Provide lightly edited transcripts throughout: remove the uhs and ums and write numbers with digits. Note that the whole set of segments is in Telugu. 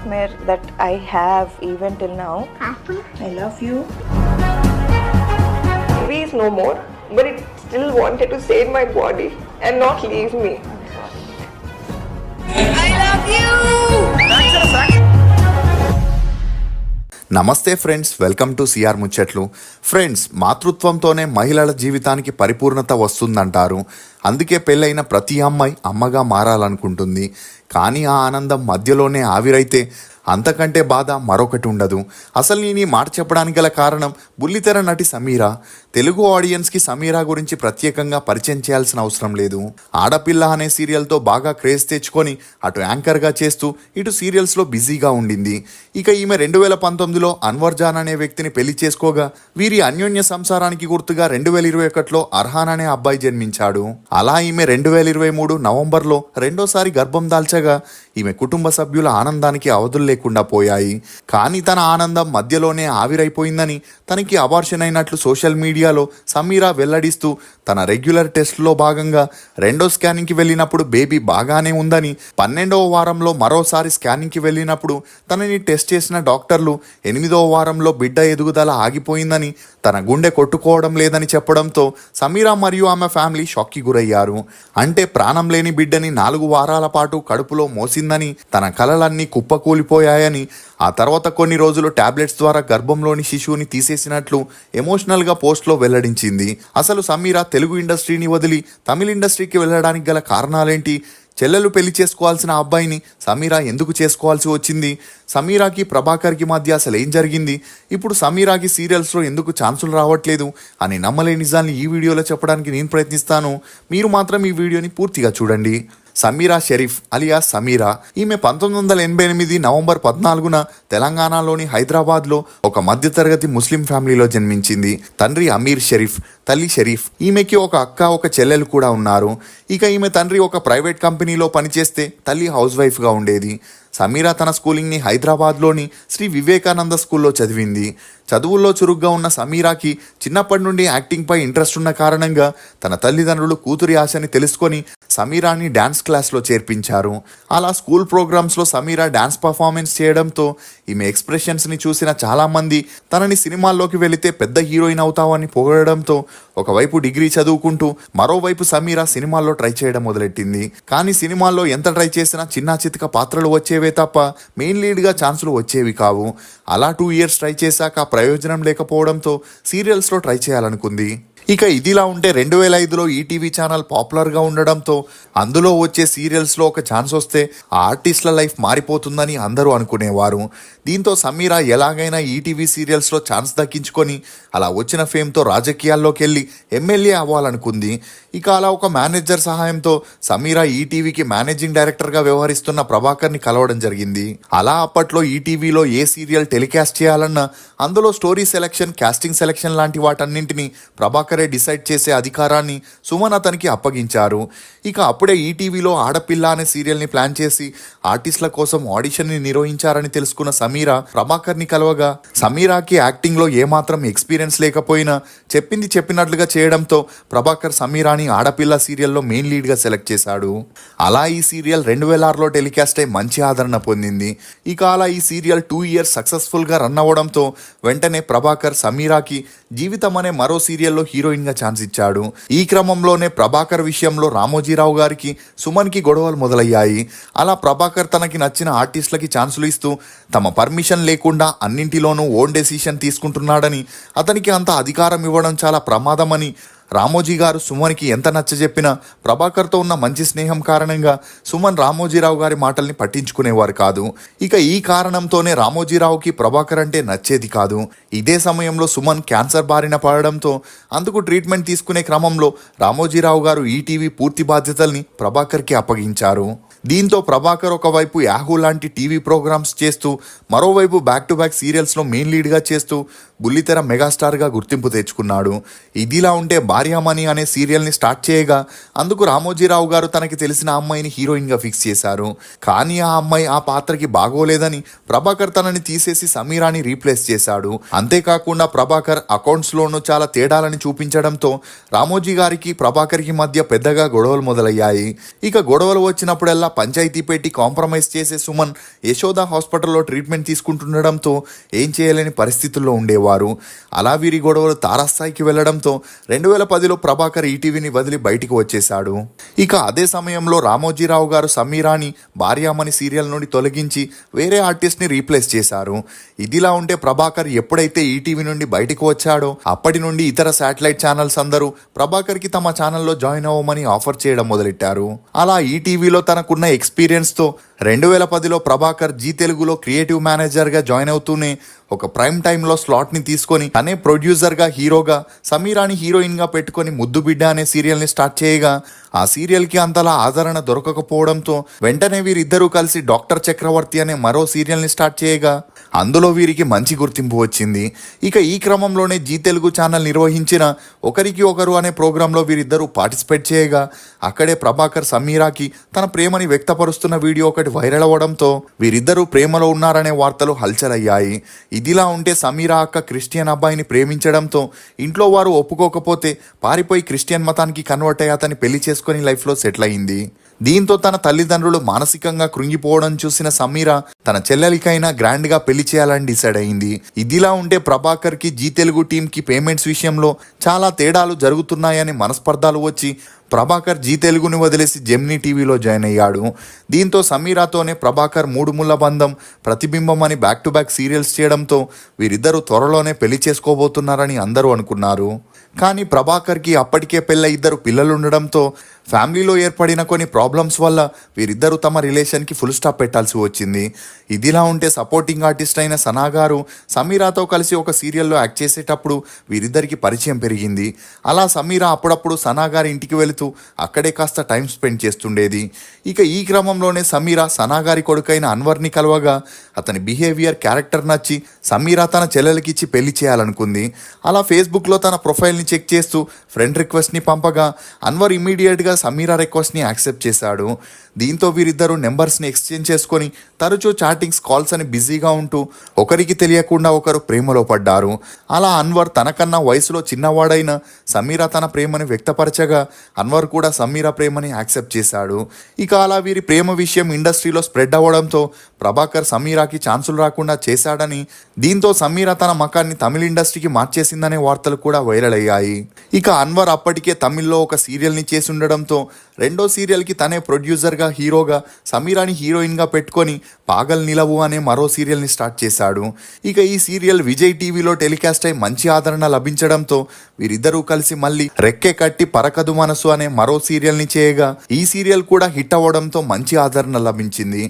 nightmare that I have even till now. Apple. I love you. Maybe it's no more, but it still wanted to stay in my body and not leave me. నమస్తే ఫ్రెండ్స్, వెల్కమ్ టు సిఆర్ ముచ్చట్లు. ఫ్రెండ్స్, మాతృత్వంతోనే మహిళల జీవితానికి పరిపూర్ణత వస్తుందంటారు. అందుకే పెళ్ళైన ప్రతి అమ్మాయి అమ్మగా మారాలనుకుంటుంది. కానీ ఆ ఆనందం మధ్యలోనే ఆవిరైతే అంతకంటే బాధ మరొకటి ఉండదు. అసలు నేను ఈ మాట చెప్పడానికి గల కారణం బుల్లితెర నటి సమీరా. తెలుగు ఆడియన్స్కి సమీరా గురించి ప్రత్యేకంగా పరిచయం చేయాల్సిన అవసరం లేదు. ఆడపిల్ల అనే సీరియల్తో బాగా క్రేజ్ తెచ్చుకొని అటు యాంకర్గా చేస్తూ ఇటు సీరియల్స్లో బిజీగా ఉండింది. ఇక ఈమె 2019లో అన్వర్ జాన్ అనే వ్యక్తిని పెళ్లి చేసుకోగా వీరి అన్యోన్య సంసారానికి గుర్తుగా 2021లో అర్హాన్ అనే అబ్బాయి జన్మించాడు. అలా ఈమె 2023 నవంబర్లో రెండోసారి గర్భం దాల్చగా ఈమె కుటుంబ సభ్యుల ఆనందానికి అవధులు లేకుండా పోయాయి. కానీ తన ఆనందం మధ్యలోనే ఆవిరైపోయిందని, తనకి అబార్షన్ అయినట్లు సోషల్ మీడియాలో సమీరా వెల్లడిస్తూ తన రెగ్యులర్ టెస్ట్లో భాగంగా రెండో స్కానింగ్కి వెళ్ళినప్పుడు బేబీ బాగానే ఉందని, 12వ వారంలో మరోసారి స్కానింగ్కి వెళ్ళినప్పుడు తనని టెస్ట్ చేసిన డాక్టర్లు 8వ వారంలో బిడ్డ ఎదుగుదల ఆగిపోయిందని, తన గుండె కొట్టుకోవడం లేదని చెప్పడంతో సమీరా మరియు ఆమె ఫ్యామిలీ షాక్కి గురయ్యారు. అంటే ప్రాణం లేని బిడ్డని 4 వారాల పాటు కడుపులో మోసిందని, తన కలలన్నీ కుప్పకూలిపోయాయని, ఆ తర్వాత కొన్ని రోజులు టాబ్లెట్స్ ద్వారా గర్భంలోని శిశువుని తీసేసినట్లు ఎమోషనల్గా పోస్ట్లో వెల్లడించింది. అసలు సమీరా తెలుగు ఇండస్ట్రీని వదిలి తమిళ ఇండస్ట్రీకి వెళ్ళడానికి గల కారణాలేంటి? చెల్లెలు పెళ్లి చేసుకోవాల్సిన అబ్బాయిని సమీరా ఎందుకు చేసుకోవాల్సి వచ్చింది? సమీరాకి ప్రభాకర్కి మధ్య అసలు ఏం జరిగింది? ఇప్పుడు సమీరాకి సీరియల్స్లో ఎందుకు ఛాన్సులు రావట్లేదు అని నమ్మలేని నిజాన్ని ఈ వీడియోలో చెప్పడానికి నేను ప్రయత్నిస్తాను. మీరు మాత్రం ఈ వీడియోని పూర్తిగా చూడండి. సమీరా షరీఫ్ అలియాస్ సమీరా. ఈమె 1988 నవంబర్ 14న తెలంగాణలోని హైదరాబాద్లో ఒక మధ్యతరగతి ముస్లిం ఫ్యామిలీలో జన్మించింది. తండ్రి అమీర్ షరీఫ్, తల్లి షరీఫ్. ఈమెకి ఒక అక్క, ఒక చెల్లెలు కూడా ఉన్నారు. ఇక ఈమె తండ్రి ఒక ప్రైవేట్ కంపెనీలో పనిచేస్తే తల్లి హౌస్ వైఫ్గా ఉండేది. సమీరా తన స్కూలింగ్ని హైదరాబాద్లోని శ్రీ వివేకానంద స్కూల్లో చదివింది. చదువుల్లో చురుగ్గా ఉన్న సమీరాకి చిన్నప్పటి నుండి యాక్టింగ్పై ఇంట్రెస్ట్ ఉన్న కారణంగా తన తల్లిదండ్రులు కూతురి ఆశని తెలుసుకొని సమీరాని డ్యాన్స్ క్లాస్లో చేర్పించారు. అలా స్కూల్ ప్రోగ్రామ్స్లో సమీరా డ్యాన్స్ పర్ఫార్మెన్స్ చేయడంతో ఈమె ఎక్స్ప్రెషన్స్ని చూసిన చాలామంది తనని సినిమాల్లోకి వెళితే పెద్ద హీరోయిన్ అవుతావని పొగడడంతో ఒకవైపు డిగ్రీ చదువుకుంటూ మరోవైపు సమీరా సినిమాల్లో ట్రై చేయడం మొదలెట్టింది. కానీ సినిమాల్లో ఎంత ట్రై చేసినా చిన్న చితక పాత్రలు వచ్చేవే తప్ప మెయిన్ లీడ్గా ఛాన్సులు వచ్చేవి కావు. అలా 2 ఇయర్స్ ట్రై చేశాక ప్రయోజనం లేకపోవడంతో సీరియల్స్లో ట్రై చేయాలనుకుంది. ఇక ఇదిలా ఉంటే 2005లో ఈటీవీ ఛానల్ పాపులర్గా ఉండడంతో అందులో వచ్చే సీరియల్స్లో ఒక ఛాన్స్ వస్తే ఆ ఆర్టిస్టుల లైఫ్ మారిపోతుందని అందరూ అనుకునేవారు. దీంతో సమీరా ఎలాగైనా ఈటీవీ సీరియల్స్లో ఛాన్స్ దక్కించుకొని అలా వచ్చిన ఫేమ్తో రాజకీయాల్లోకి వెళ్ళి ఎమ్మెల్యే అవ్వాలనుకుంది. ఇక అలా ఒక మేనేజర్ సహాయంతో సమీరా ఈటీవీకి మేనేజింగ్ డైరెక్టర్గా వ్యవహరిస్తున్న ప్రభాకర్ని కలవడం జరిగింది. అలా అప్పట్లో ఈటీవీలో ఏ సీరియల్ టెలికాస్ట్ చేయాలన్నా అందులో స్టోరీ సెలెక్షన్, కాస్టింగ్ సెలెక్షన్ లాంటి వాటన్నింటినీ ప్రభాకర్ డిసైడ్ చేసే అధికారాన్ని సుమన్ అతనికి అప్పగించారు. ఇక అప్పుడే ఈటీవీలో ఆడపిల్ల అనే సీరియల్ని ప్లాన్ చేసి ఆర్టిస్టుల కోసం ఆడిషన్ని నిర్వహించారని తెలుసుకున్న సమీరా ప్రభాకర్ని కలవగా సమీరాకి యాక్టింగ్లో ఏమాత్రం ఎక్స్పీరియన్స్ లేకపోయినా చెప్పింది చెప్పినట్లుగా చేయడంతో ప్రభాకర్ సమీరాని ఆడపిల్ల సీరియల్లో మెయిన్ లీడ్గా సెలెక్ట్ చేశాడు. అలా ఈ సీరియల్ 2006లో టెలికాస్ట్ అయి మంచి ఆదరణ పొందింది. ఇక అలా ఈ సీరియల్ 2 ఇయర్స్ సక్సెస్ఫుల్గా రన్ అవ్వడంతో వెంటనే ప్రభాకర్ సమీరాకి జీవితం అనే మరో సీరియల్లో హీరోయిన్గా ఛాన్స్ ఇచ్చాడు. ఈ క్రమంలోనే ప్రభాకర్ విషయంలో రామోజీరావు గారికి, సుమన్కి గొడవలు మొదలయ్యాయి. అలా ప్రభాకర్ తనకి నచ్చిన ఆర్టిస్టులకి ఛాన్సులు ఇస్తూ తమ పర్మిషన్ లేకుండా అన్నింటిలోనూ ఓన్ డెసిషన్ తీసుకుంటున్నాడని, అతనికి అంత అధికారం ఇవ్వడం చాలా ప్రమాదమని రామోజీ గారు సుమన్కి ఎంత నచ్చజెప్పినా ప్రభాకర్తో ఉన్న మంచి స్నేహం కారణంగా సుమన్ రామోజీరావు గారి మాటల్ని పట్టించుకునేవారు కాదు. ఇక ఈ కారణంతోనే రామోజీరావుకి ప్రభాకర్ అంటే నచ్చేది కాదు. ఇదే సమయంలో సుమన్ క్యాన్సర్ బారిన పడడంతో అందుకు ట్రీట్మెంట్ తీసుకునే క్రమంలో రామోజీరావు గారు ఈటీవీ పూర్తి బాధ్యతల్ని ప్రభాకర్కి అప్పగించారు. దీంతో ప్రభాకర్ ఒకవైపు యాహూ లాంటి టీవీ ప్రోగ్రామ్స్ చేస్తూ మరోవైపు బ్యాక్ టు బ్యాక్ సీరియల్స్లో మెయిన్ లీడ్గా చేస్తూ బుల్లితెర మెగాస్టార్గా గుర్తింపు తెచ్చుకున్నాడు. ఇదిలా ఉంటే భార్యామణి అనే సీరియల్ని స్టార్ట్ చేయగా అందుకు రామోజీరావు గారు తనకి తెలిసిన అమ్మాయిని హీరోయిన్గా ఫిక్స్ చేశారు. కానీ ఆ అమ్మాయి ఆ పాత్రకి బాగోలేదని ప్రభాకర్ తనని తీసేసి సమీరాని రీప్లేస్ చేశాడు. అంతేకాకుండా ప్రభాకర్ అకౌంట్స్లోనూ చాలా తేడాలని చూపించడంతో రామోజీ గారికి ప్రభాకర్కి మధ్య పెద్దగా గొడవలు మొదలయ్యాయి. ఇక గొడవలు వచ్చినప్పుడల్లా పంచాయతీ పెట్టి కాంప్రమైజ్ చేసే సుమన్ యశోద హాస్పిటల్లో ట్రీట్మెంట్ తీసుకుంటుండడంతో ఏం చేయలేని పరిస్థితుల్లో ఉండేవారు. అలా వీరి గొడవలు తారాస్థాయికి వెళ్లడంతో 2010లో ప్రభాకర్ ఈటీవీని వదిలి బయటికి వచ్చేశాడు. ఇక అదే సమయంలో రామోజీరావు గారు సమీరాని భార్యామణి సీరియల్ నుండి తొలగించి వేరే ఆర్టిస్ట్ని రీప్లేస్ చేశారు. ఇదిలా ఉంటే ప్రభాకర్ ఎప్పుడైతే ఈటీవీ నుండి బయటికి వచ్చాడో అప్పటి నుండి ఇతర శాటిలైట్ ఛానల్స్ అందరూ ప్రభాకర్కి తమ ఛానల్లో జాయిన్ అవ్వమని ఆఫర్ చేయడం మొదలెట్టారు. అలా ఈటీవీలో తనకున్న ఎక్స్పీరియన్స్తో 2010లో ప్రభాకర్ జీ తెలుగులో క్రియేటివ్ మేనేజర్గా జాయిన్ అవుతూనే ఒక ప్రైమ్ టైంలో స్లాట్ని తీసుకొని తనే ప్రొడ్యూసర్గా హీరోగా సమీరాని హీరోయిన్గా పెట్టుకొని ముద్దు బిడ్డ అనే సీరియల్ని స్టార్ట్ చేయగా ఆ సీరియల్కి అంతలా ఆదరణ దొరకకపోవడంతో వెంటనే వీరిద్దరూ కలిసి డాక్టర్ చక్రవర్తి అనే మరో సీరియల్ని స్టార్ట్ చేయగా అందులో వీరికి మంచి గుర్తింపు వచ్చింది. ఇక ఈ క్రమంలోనే జీ తెలుగు ఛానల్ నిర్వహించిన ఒకరికి ఒకరు అనే ప్రోగ్రాంలో వీరిద్దరూ పార్టిసిపేట్ చేయగా అక్కడే ప్రభాకర్ సమీరాకి తన ప్రేమని వ్యక్తపరుస్తున్న వీడియో ఒకటి వైరల్ అవ్వడంతో వీరిద్దరూ ప్రేమలో ఉన్నారనే వార్తలు హల్చల్ అయ్యాయి. ఇదిలా ఉంటే సమీరా అక్క క్రిస్టియన్ అబ్బాయిని ప్రేమించడంతో ఇంట్లో వారు ఒప్పుకోకపోతే పారిపోయి క్రిస్టియన్ మతానికి కన్వర్ట్ అయ్యి అతన్ని పెళ్లి చేసుకుని లైఫ్లో సెటిల్ అయింది. దీంతో తన తల్లిదండ్రులు మానసికంగా కృంగిపోవడం చూసిన సమీరా తన చెల్లెలికైనా గ్రాండ్గా పెళ్లి చేయాలని డిసైడ్ అయింది. ఇదిలా ఉంటే ప్రభాకర్కి జీ తెలుగు టీంకి పేమెంట్స్ విషయంలో చాలా తేడాలు జరుగుతున్నాయని మనస్పర్ధాలు వచ్చి ప్రభాకర్ జీ తెలుగుని వదిలేసి జెమినీ టీవీలో జాయిన్ అయ్యాడు. దీంతో సమీరాతోనే ప్రభాకర్ మూడు ముళ్ళ బంధం, ప్రతిబింబం అని బ్యాక్ టు బ్యాక్ సీరియల్స్ చేయడంతో వీరిద్దరూ త్వరలోనే పెళ్లి చేసుకోబోతున్నారని అందరూ అనుకున్నారు. కానీ ప్రభాకర్కి అప్పటికే పెళ్ళై 2 పిల్లలు ఉండడంతో ఫ్యామిలీలో ఏర్పడిన కొన్ని ప్రాబ్లమ్స్ వల్ల వీరిద్దరూ తమ రిలేషన్కి ఫుల్ స్టాప్ పెట్టాల్సి వచ్చింది. ఇదిలా ఉంటే సపోర్టింగ్ ఆర్టిస్ట్ అయిన సనా గారు సమీరాతో కలిసి ఒక సీరియల్లో యాక్ట్ చేసేటప్పుడు వీరిద్దరికి పరిచయం పెరిగింది. అలా సమీరా అప్పుడప్పుడు సనా గారి ఇంటికి వెళుతూ అక్కడే కాస్త టైం స్పెండ్ చేస్తుండేది. ఇక ఈ క్రమంలోనే సమీరా సనా గారి కొడుకైన అన్వర్ని కలవగా అతని బిహేవియర్, క్యారెక్టర్ నచ్చి సమీరా తన చెల్లెలకి ఇచ్చి పెళ్లి చేయాలనుకుంది. అలా ఫేస్బుక్లో తన ప్రొఫైల్ని చెక్ చేస్తూ ఫ్రెండ్ రిక్వెస్ట్ని పంపగా అన్వర్ ఇమ్మీడియట్గా సమీరా రిక్వెస్ట్ని యాక్సెప్ట్ చేశాడు. దీంతో వీరిద్దరూ నెంబర్స్ని ఎక్స్చేంజ్ చేసుకొని తరచూ చాటింగ్స్, కాల్స్ అని బిజీగా ఉంటూ ఒకరికి తెలియకుండా ఒకరు ప్రేమలో పడ్డారు. అలా అన్వర్ తనకన్నా వయసులో చిన్నవాడైన సమీరా తన ప్రేమని వ్యక్తపరచగా అన్వర్ కూడా సమీరా ప్రేమని యాక్సెప్ట్ చేశాడు. ఇక అలా వీరి ప్రేమ విషయం ఇండస్ట్రీలో స్ప్రెడ్ అవ్వడంతో ప్రభాకర్ సమీరాకి ఛాన్సులు రాకుండా చేశాడని, దీంతో సమీరా తన మకాన్ని తమిళ ఇండస్ట్రీకి మార్చేసిందనే వార్తలు కూడా వైరల్ అయ్యాయి. ఇక అన్వర్ అప్పటికే తమిళ్లో ఒక సీరియల్ని చేసి ఉండడంతో రెండో సీరియల్కి తనే ప్రొడ్యూసర్గా హీరోగా సమీరాని హీరోయిన్గా పెట్టుకొని పాగల్ నిలవు అనే మరో సీరియల్ని స్టార్ట్ చేశాడు. ఇక ఈ సీరియల్ విజయ్ టీవీలో టెలికాస్ట్ అయి మంచి ఆదరణ లభించడంతో వీరిద్దరూ కలిసి మళ్ళీ రెక్కే కట్టి పరకదు మనసు అనే మరో సీరియల్ని చేయగా ఈ సీరియల్ కూడా హిట్ అవ్వడంతో మంచి ఆదరణ లభించింది.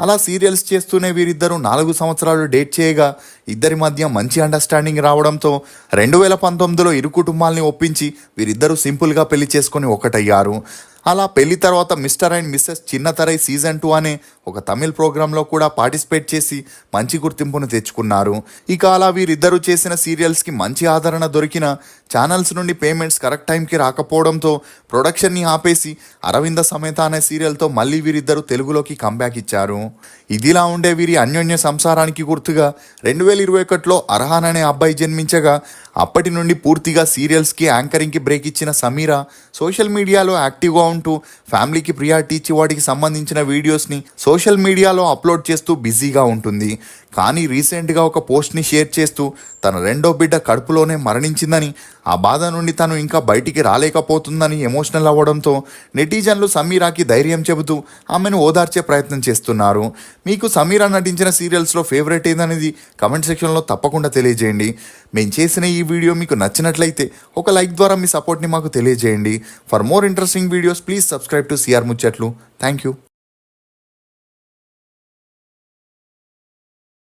అలా సీరియల్స్ చేస్తూనే వీరిద్దరూ 4 సంవత్సరాలు డేట్ చేయగా ఇద్దరి మధ్య మంచి అండర్స్టాండింగ్ రావడంతో 2019లో ఇరు కుటుంబాల్ని ఒప్పించి వీరిద్దరూ సింపుల్గా పెళ్లి చేసుకొని ఒకటయ్యారు. అలా పెళ్లి తర్వాత మిస్టర్ అండ్ మిస్సెస్ చిన్నతరై సీజన్ 2 అనే ఒక తమిళ్ ప్రోగ్రాంలో కూడా పార్టిసిపేట్ చేసి మంచి గుర్తింపును తెచ్చుకున్నారు. ఇక అలా వీరిద్దరూ చేసిన సీరియల్స్కి మంచి ఆదరణ దొరికిన ఛానల్స్ నుండి పేమెంట్స్ కరెక్ట్ టైంకి రాకపోవడంతో ప్రొడక్షన్ని ఆపేసి అరవింద సమేత అనే సీరియల్తో మళ్ళీ వీరిద్దరూ తెలుగులోకి కంబ్యాక్ ఇచ్చారు. ఇదిలా ఉండే వీరి అన్యోన్య సంసారానికి గుర్తుగా 2021లో అర్హాన్ అనే అబ్బాయి జన్మించగా అప్పటి నుండి పూర్తిగా సీరియల్స్కి, యాంకరింగ్కి బ్రేక్ ఇచ్చిన సమీరా సోషల్ మీడియాలో యాక్టివ్గా ఉంటూ ఫ్యామిలీకి ప్రియారిటీ ఇచ్చి వాటికి సంబంధించిన వీడియోస్ని సోషల్ మీడియాలో అప్లోడ్ చేస్తూ బిజీగా ఉంటుంది. కానీ రీసెంట్గా ఒక పోస్ట్ని షేర్ చేస్తూ తన రెండో బిడ్డ కడుపులోనే మరణించిందని, ఆ బాధ నుండి తను ఇంకా బయటికి రాలేకపోతుందని ఎమోషనల్ అవ్వడంతో నెటిజన్లు సమీరాకి ధైర్యం చెబుతూ ఆమెను ఓదార్చే ప్రయత్నం చేస్తున్నారు. మీకు సమీరా నటించిన సీరియల్స్లో ఫేవరెట్ ఏదనేది కమెంట్ సెక్షన్లో తప్పకుండా తెలియజేయండి. మేము చేసిన ఈ వీడియో మీకు నచ్చినట్లయితే ఒక లైక్ ద్వారా మీ సపోర్ట్ని మాకు తెలియజేయండి. For more interesting videos please subscribe to CR ముచ్చట్లు. Thank you.